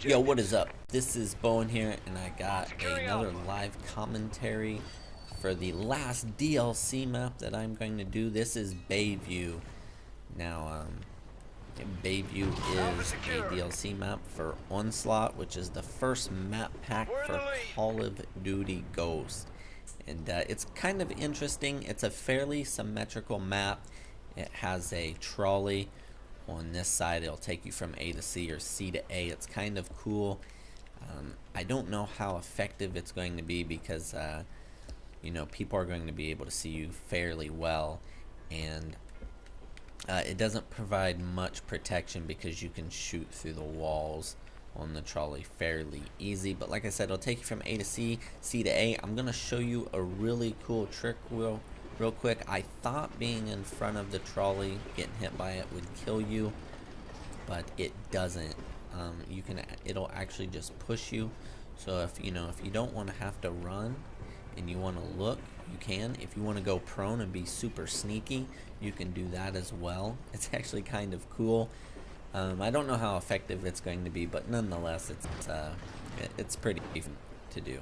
Yo, what is up? This is Bowen here, and I got another live commentary for the last DLC map that I'm going to do. This is Bayview. Now, Bayview is a DLC map for Onslaught, which is the first map pack for Call of Duty Ghost. And it's kind of interesting. It's a fairly symmetrical map. It has a trolley on this side. It'll take you from A to C or C to A. It's kind of cool. I don't know how effective it's going to be because you know, people are going to be able to see you fairly well, and it doesn't provide much protection because you can shoot through the walls on the trolley fairly easy. But like I said, it'll take you from A to C, C to A. I'm gonna show you a really cool trick real quick. I thought being in front of the trolley, getting hit by it, would kill you, but it doesn't. It'll actually just push you. So if you don't want to have to run and you want to look, you can. If you want to go prone and be super sneaky, you can do that as well. It's actually kind of cool. I don't know how effective it's going to be, but nonetheless, it's pretty decent to do.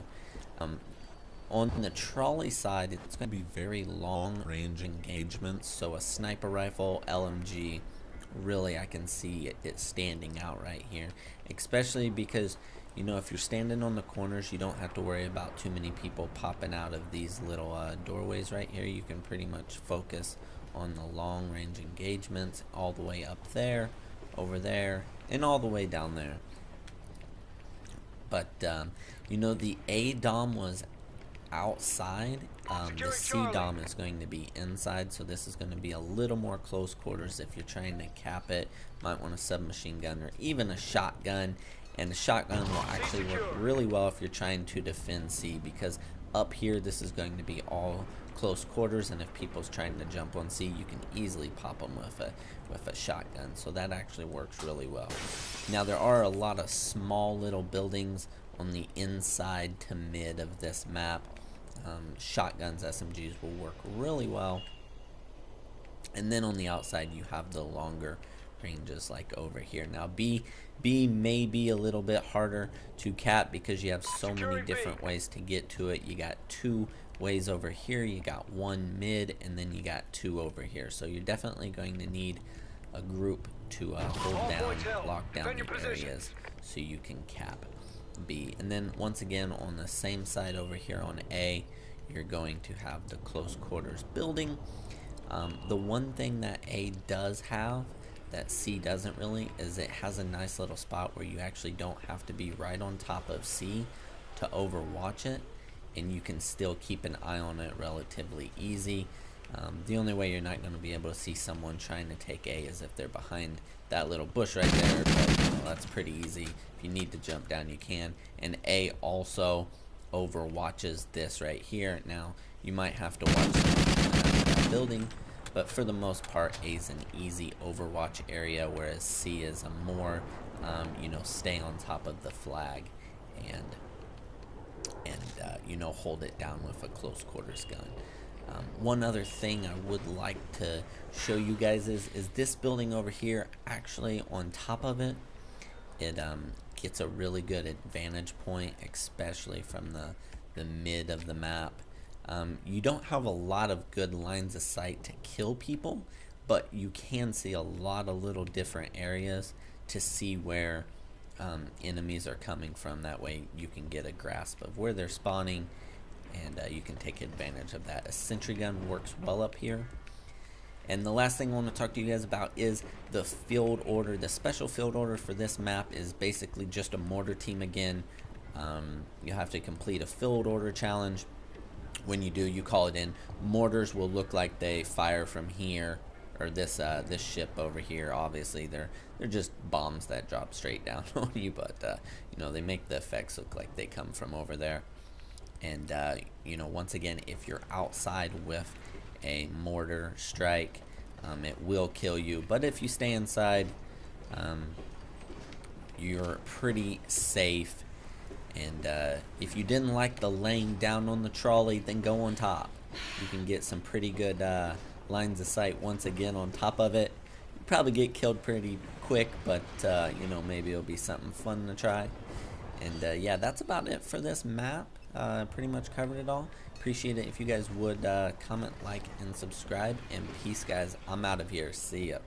On the trolley side, it's going to be very long range engagements, so a sniper rifle, LMG, really I can see it standing out right here, especially because, you know, if you're standing on the corners, you don't have to worry about too many people popping out of these little doorways right here. You can pretty much focus on the long range engagements all the way up there, over there, and all the way down there. But you know, the A dom was outside. The C dom is going to be inside, so this is going to be a little more close quarters. If you're trying to cap it, might want a submachine gun or even a shotgun. And the shotgun will actually work really well if you're trying to defend C, because up here this is going to be all close quarters, and if people's trying to jump on C, you can easily pop them with a shotgun. So that actually works really well. Now there are a lot of small little buildings on the inside to mid of this map. Shotguns, SMGs will work really well. And then on the outside you have the longer ranges like over here. Now B may be a little bit harder to cap because you have so many different ways to get to it. You got two ways over here, you got one mid, and then you got two over here. So you're definitely going to need a group to hold down, lock down the areas so you can cap B. And then once again on the same side over here on A, you're going to have the close quarters building. The one thing that A does have that C doesn't really is it has a nice little spot where you actually don't have to be right on top of C to overwatch it, and you can still keep an eye on it relatively easy. The only way you're not going to be able to see someone trying to take A is if they're behind that little bush right there, but you know, that's pretty easy. If you need to jump down, you can. And A also overwatches this right here. Now you might have to watch that building, but for the most part, A is an easy overwatch area, whereas C is a more you know, stay on top of the flag and you know, hold it down with a close quarters gun. One other thing I would like to show you guys is this building over here. Actually, on top of it, it gets a really good advantage point, especially from the mid of the map. You don't have a lot of good lines of sight to kill people, but you can see a lot of little different areas to see where enemies are coming from. That way you can get a grasp of where they're spawning, and you can take advantage of that. A sentry gun works well up here. And the last thing I want to talk to you guys about is the field order. The special field order for this map is basically just a mortar team again. You have to complete a field order challenge. When you do, you call it in. Mortars will look like they fire from here, or this ship over here. Obviously they're just bombs that drop straight down on you, but you know, they make the effects look like they come from over there. And you know, once again, if you're outside with a mortar strike, it will kill you, but if you stay inside, you're pretty safe. And if you didn't like the laying down on the trolley, then go on top. You can get some pretty good lines of sight once again on top of it. probably get killed pretty quick, but you know, maybe it'll be something fun to try. And yeah, that's about it for this map. Pretty much covered it all. Appreciate it if you guys would comment, like, and subscribe. And peace, guys. I'm out of here. See ya.